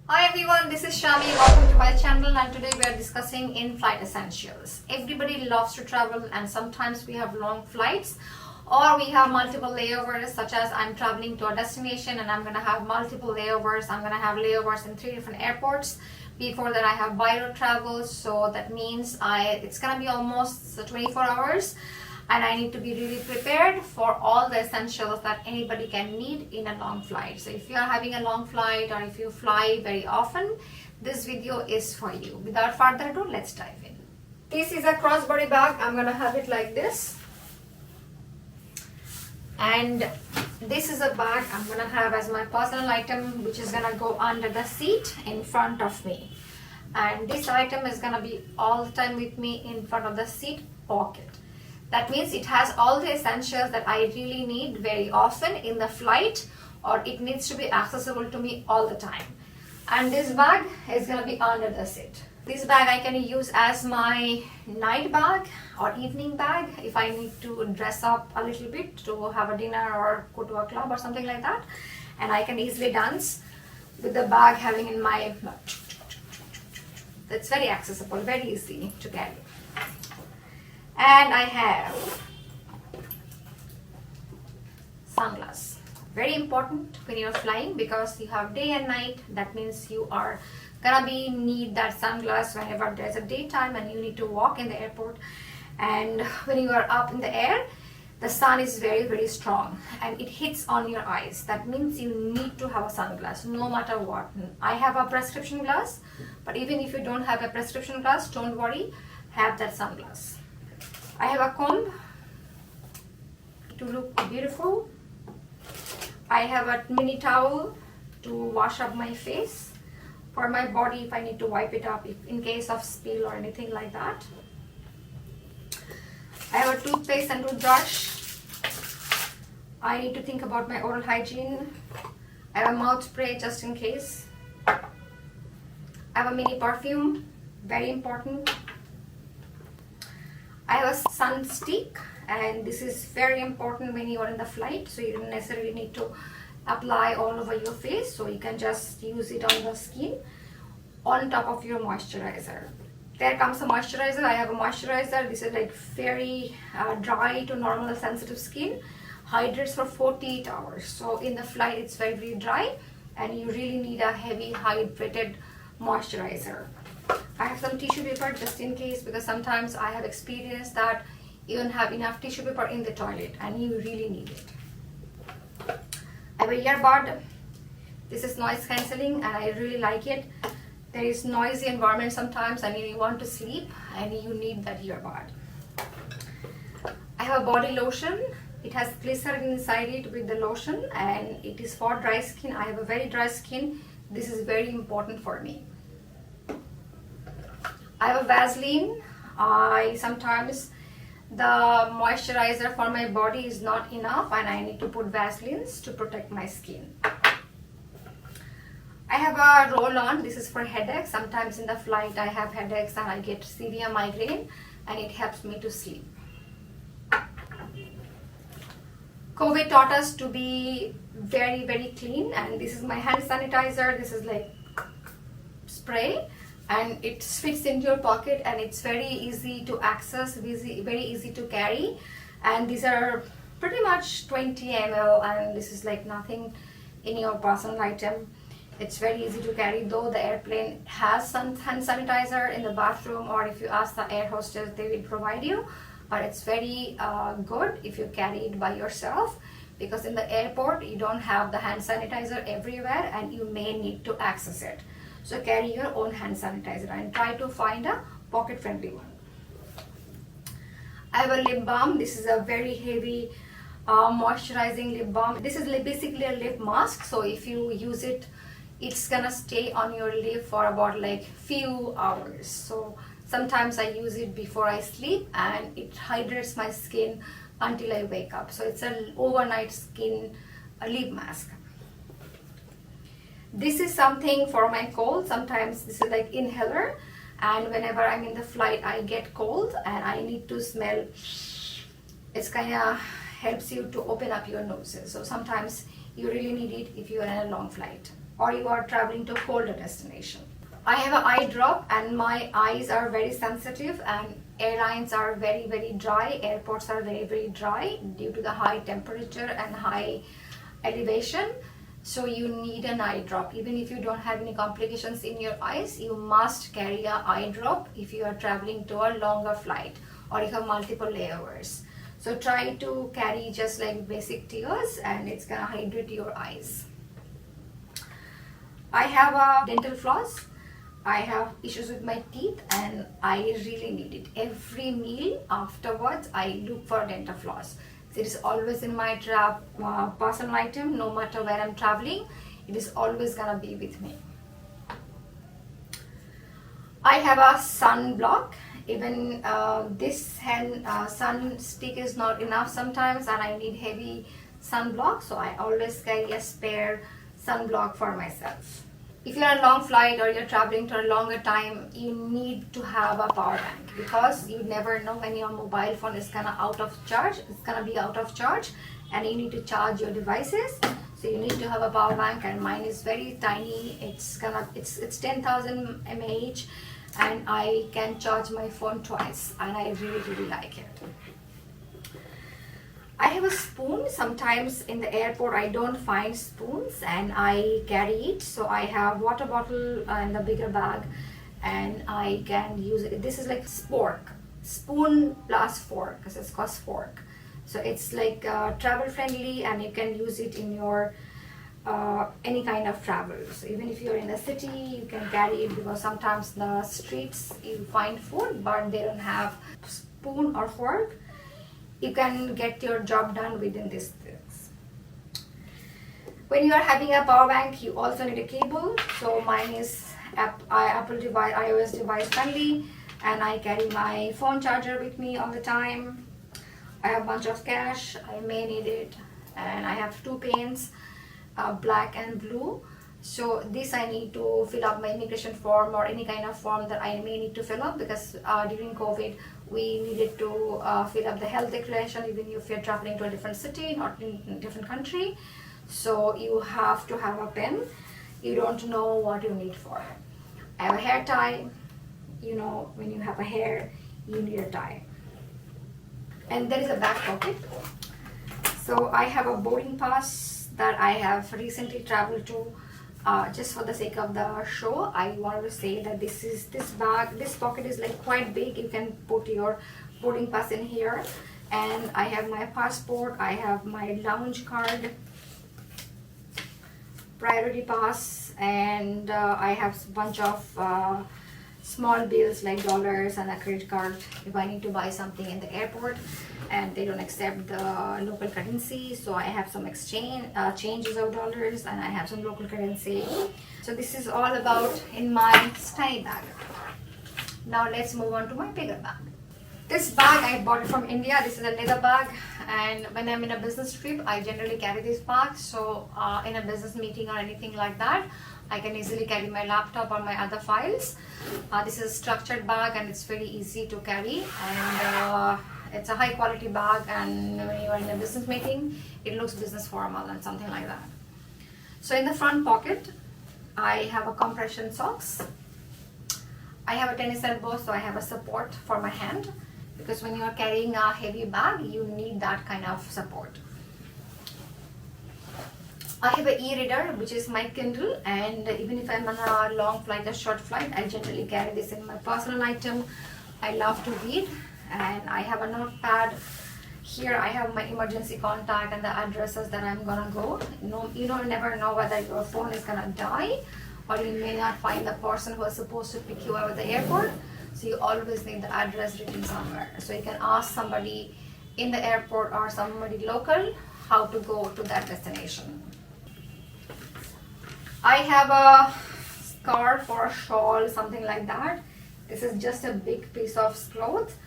Hi everyone, this is Shammy. Welcome to my channel, and today we are discussing in-flight essentials. Everybody loves to travel, and sometimes we have long flights or we have multiple layovers, such as I'm traveling to a destination and I'm going to have multiple layovers. I'm going to have layovers in 3 different airports. Before that I have by road travel, so that means it's going to be almost 24 hours. And I need to be really prepared for all the essentials that anybody can need in a long flight. So if you are having a long flight or if you fly very often, this video is for you. Without further ado, let's dive in. This is a crossbody bag. I'm going to have it like this. And this is a bag I'm going to have as my personal item, which is going to go under the seat in front of me. And this item is going to be all the time with me in front of the seat pocket. That means it has all the essentials that I really need very often in the flight, or it needs to be accessible to me all the time. And this bag is going to be under the seat. This bag I can use as my night bag or evening bag if I need to dress up a little bit to have a dinner or go to a club or something like that. And I can easily dance with the bag having in my... It's very accessible, very easy to carry. And I have sunglasses. Very important when you're flying because you have day and night. That means you are gonna need that sunglass whenever there's a daytime and you need to walk in the airport. And when you are up in the air, the sun is very strong and it hits on your eyes. That means you need to have a sunglass no matter what. I have a prescription glass, but even if you don't have a prescription glass, don't worry, have that sunglass. I have a comb to look beautiful. I have a mini towel to wash up my face. For my body, if I need to wipe it up in case of spill or anything like that. I have a toothpaste and toothbrush. I need to think about my oral hygiene. I have a mouth spray just in case. I have a mini perfume, very important. I have a sun stick, and this is very important when you are in the flight, so you don't necessarily need to apply all over your face, so you can just use it on the skin on top of your moisturizer. There comes a moisturizer. I have a moisturizer. This is like very dry to normal sensitive skin, hydrates for 48 hours. So in the flight it's very dry and you really need a heavy hydrated moisturizer. I have some tissue paper just in case, because sometimes I have experienced that you don't have enough tissue paper in the toilet and you really need it. I have a earbud. This is noise cancelling and I really like it. There is noisy environment sometimes and you want to sleep and you need that earbud. I have a body lotion. It has glycerin inside it with the lotion and it is for dry skin. I have a very dry skin. This is very important for me. I have a Vaseline. Sometimes the moisturizer for my body is not enough and I need to put Vaselines to protect my skin. I have a roll-on. This is for headaches. Sometimes in the flight I have headaches and I get severe migraine and it helps me to sleep. COVID taught us to be very clean, and this is my hand sanitizer. This is like spray and it fits into your pocket and it's very easy to access, very easy to carry, and these are pretty much 20 ml and this is like nothing in your personal item. It's very easy to carry, though the airplane has some hand sanitizer in the bathroom, or if you ask the air hostess they will provide you, but it's very good if you carry it by yourself, because in the airport you don't have the hand sanitizer everywhere and you may need to access it. So carry your own hand sanitizer and try to find a pocket friendly one. I have a lip balm. This is a very heavy moisturizing lip balm. This is basically a lip mask, so if you use it, it's gonna stay on your lip for about like few hours. So sometimes I use it before I sleep and it hydrates my skin until I wake up. So it's an overnight skin lip mask. This is something for my cold. Sometimes this is like inhaler, and whenever I'm in the flight I get cold and I need to smell. It's kind of helps you to open up your noses. So sometimes you really need it if you are in a long flight. or you are traveling to a colder destination. I have an eye drop, and my eyes are very sensitive, and airlines are very dry, airports are very dry due to the high temperature and high elevation. So you need an eye drop. Even if you don't have any complications in your eyes, you must carry an eye drop if you are traveling to a longer flight or you have multiple layovers. So try to carry just like basic tears, and it's gonna hydrate your eyes. I have a dental floss. I have issues with my teeth and I really need it. Every meal afterwards, I look for dental floss. It is always in my personal item, no matter where I'm traveling. It is always gonna be with me. I have a sunblock. Even this sun stick is not enough sometimes, and I need heavy sunblock, so I always carry a spare sunblock for myself. If you're on a long flight or you're traveling to a longer time, you need to have a power bank, because you never know when your mobile phone is kind of out of charge. It's gonna be out of charge, and you need to charge your devices. So you need to have a power bank, and mine is very tiny. It's 10,000 mAh, and I can charge my phone twice, and I really like it. I have a spoon. Sometimes in the airport I don't find spoons and I carry it. So I have water bottle in the bigger bag, and I can use it. This is like spork, spoon plus fork, because it's called spork. So it's like travel friendly, and you can use it in your any kind of travel. So even if you're in the city, you can carry it, because sometimes the streets you find food but they don't have spoon or fork. You can get your job done within these things. When you are having a power bank, you also need a cable. So mine is Apple device, iOS device friendly, and I carry my phone charger with me all the time. I have a bunch of cash, I may need it, and I have 2 pens, black and blue. So this I need to fill up my immigration form or any kind of form that I may need to fill up, because during COVID we needed to fill up the health declaration even if you're traveling to a different city, not in a different country. So you have to have a pen. You don't know what you need for it. I have a hair tie. You know, when you have a hair, you need a tie. And there is a back pocket. So I have a boarding pass that I have recently traveled to. Just for the sake of the show, I wanted to say that this pocket is like quite big. You can put your boarding pass in here, and I have my passport, I have my lounge card, priority pass, and I have a bunch of small bills like dollars and a credit card if I need to buy something in the airport and they don't accept the local currency. So I have some changes of dollars, and I have some local currency. So this is all about in my style bag. Now let's move on to my bigger bag. This bag I bought it from India. This is a leather bag, and when I'm in a business trip I generally carry this bag. So in a business meeting or anything like that, I can easily carry my laptop or my other files. This is a structured bag, and it's very easy to carry, and it's a high quality bag, and when you are in a business meeting, it looks business formal and something like that. So in the front pocket, I have a compression socks. I have a tennis elbow, so I have a support for my hand, because when you are carrying a heavy bag, you need that kind of support. I have an e-reader, which is my Kindle, and even if I'm on a long flight or short flight, I generally carry this in my personal item. I love to read, and I have a notepad. Here I have my emergency contact and the addresses that I'm gonna go. You don't never know whether your phone is gonna die, or you may not find the person who is supposed to pick you up at the airport. So you always need the address written somewhere. So you can ask somebody in the airport or somebody local how to go to that destination. I have a scarf or a shawl, something like that. This is just a big piece of cloth,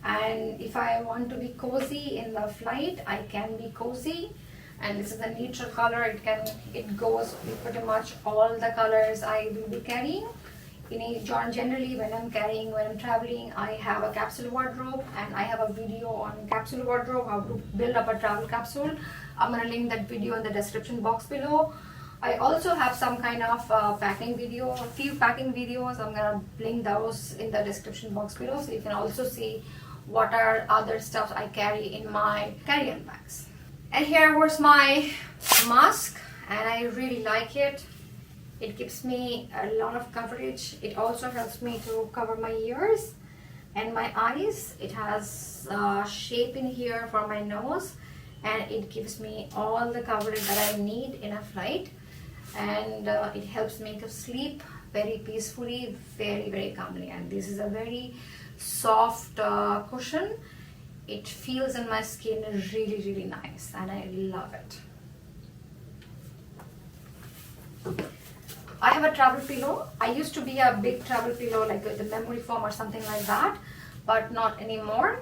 and if I want to be cozy in the flight, I can be cozy. And this is a neutral color. It goes with pretty much all the colors I will be carrying. Generally when I'm traveling, I have a capsule wardrobe, and I have a video on capsule wardrobe, how to build up a travel capsule. I'm gonna link that video in the description box below. I also have some kind of packing video, a few packing videos. I'm gonna link those in the description box below, so you can also see what are other stuff I carry in my carry-on bags. And here was my mask, and I really like it. It gives me a lot of coverage. It also helps me to cover my ears and my eyes. It has a shape in here for my nose, and it gives me all the coverage that I need in a flight. And it helps me to sleep very peacefully, very calmly. And this is a very soft cushion. It feels in my skin really nice, and I love it. I have a travel pillow. I used to be a big travel pillow, like the memory foam or something like that, but not anymore.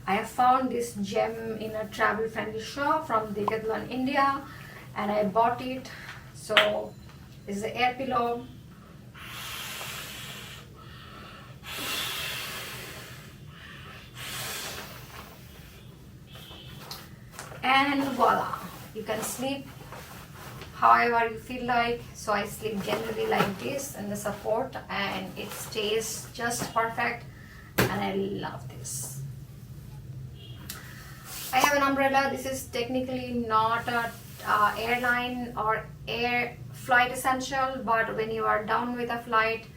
I have found this gem in a travel friendly shop from Decathlon, India, and I bought it. So this is the air pillow. And voila, you can sleep however you feel like. So I sleep generally like this in the support, and it stays just perfect, and I love this. I have an umbrella. This is technically not a airline or air flight essential, but when you are done with a flight,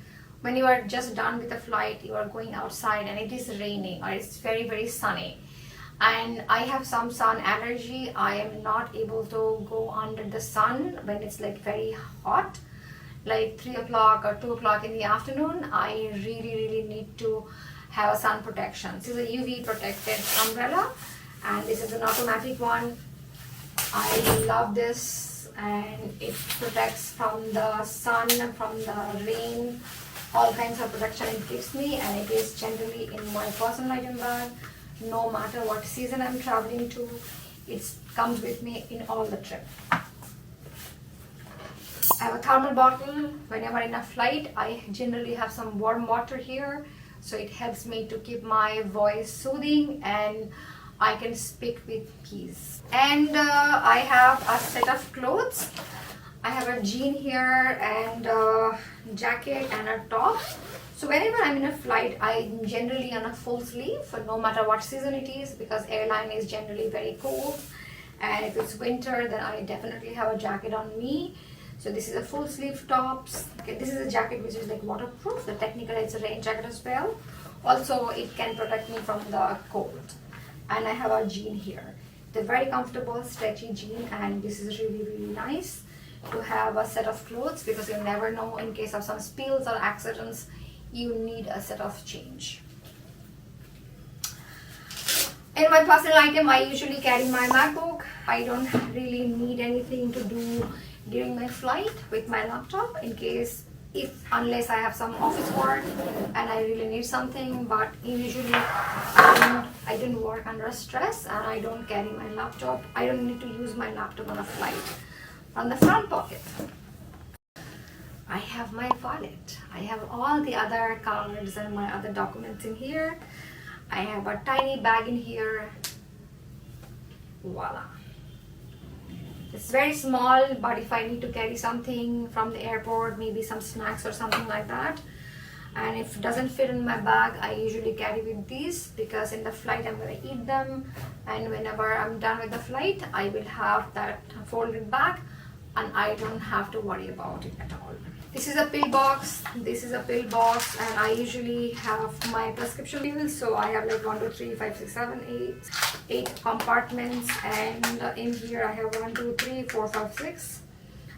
when you are just done with a flight, you are going outside and it is raining or it's very sunny, and I have some sun allergy. I am not able to go under the sun when it's like very hot, like 3 o'clock or 2 o'clock in the afternoon. I really need to have a sun protection. This is a UV protected umbrella, and this is an automatic one. I love this, and it protects from the sun, from the rain, all kinds of protection it gives me, and it is generally in my personal item bag. No matter what season I'm traveling to, it comes with me in all the trip. I have a thermal bottle. Whenever in a flight, I generally have some warm water here, so it helps me to keep my voice soothing and I can speak with peace. And I have a set of clothes. I have a jean here and a jacket and a top. So whenever I'm in a flight, I'm generally on a full sleeve, no matter what season it is, because airline is generally very cold. And if it's winter, then I definitely have a jacket on me. So this is a full sleeve tops. Okay, this is a jacket which is like waterproof. The technically it's a rain jacket as well. Also, it can protect me from the cold. And I have a jean here. They're very comfortable, stretchy jean, and this is really nice to have a set of clothes, because you never know, in case of some spills or accidents, you need a set of change. In my personal item, I usually carry my MacBook. I don't really need anything to do during my flight with my laptop, in case unless I have some office work and I really need something, but usually I don't work under stress, and I don't carry my laptop. I don't need to use my laptop on a flight. On the front pocket, I have my wallet. I have all the other cards and my other documents in here. I have a tiny bag in here. Voila. It's very small, but if I need to carry something from the airport, maybe some snacks or something like that, and if it doesn't fit in my bag, I usually carry with these, because in the flight I'm going to eat them, and whenever I'm done with the flight, I will have that folded bag and I don't have to worry about it at all. This is a pill box. This is a pill box, and I usually have my prescription pills. So I have like 1, 2, 3, 5, 6, 7, 8 compartments, and in here I have 1, 2, 3, 4, 5, 6.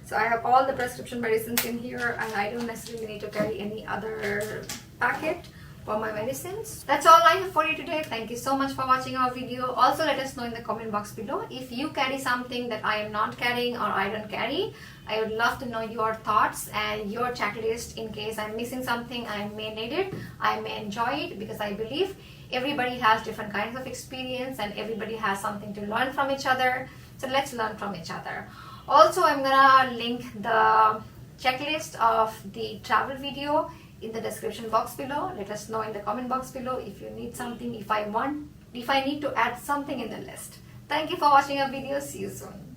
So I have all the prescription medicines in here, and I don't necessarily need to carry any other packet for my medicines. That's all I have for you today. Thank you so much for watching our video. Also, let us know in the comment box below if you carry something that I am not carrying or I don't carry. I would love to know your thoughts and your checklist. In case I'm missing something, I may need it, I may enjoy it, because I believe everybody has different kinds of experience and everybody has something to learn from each other. So let's learn from each other. Also, I'm gonna link the checklist of the travel video in the description box below. Let us know in the comment box below if you need something, if I need to add something in the list. Thank you for watching our video. See you soon.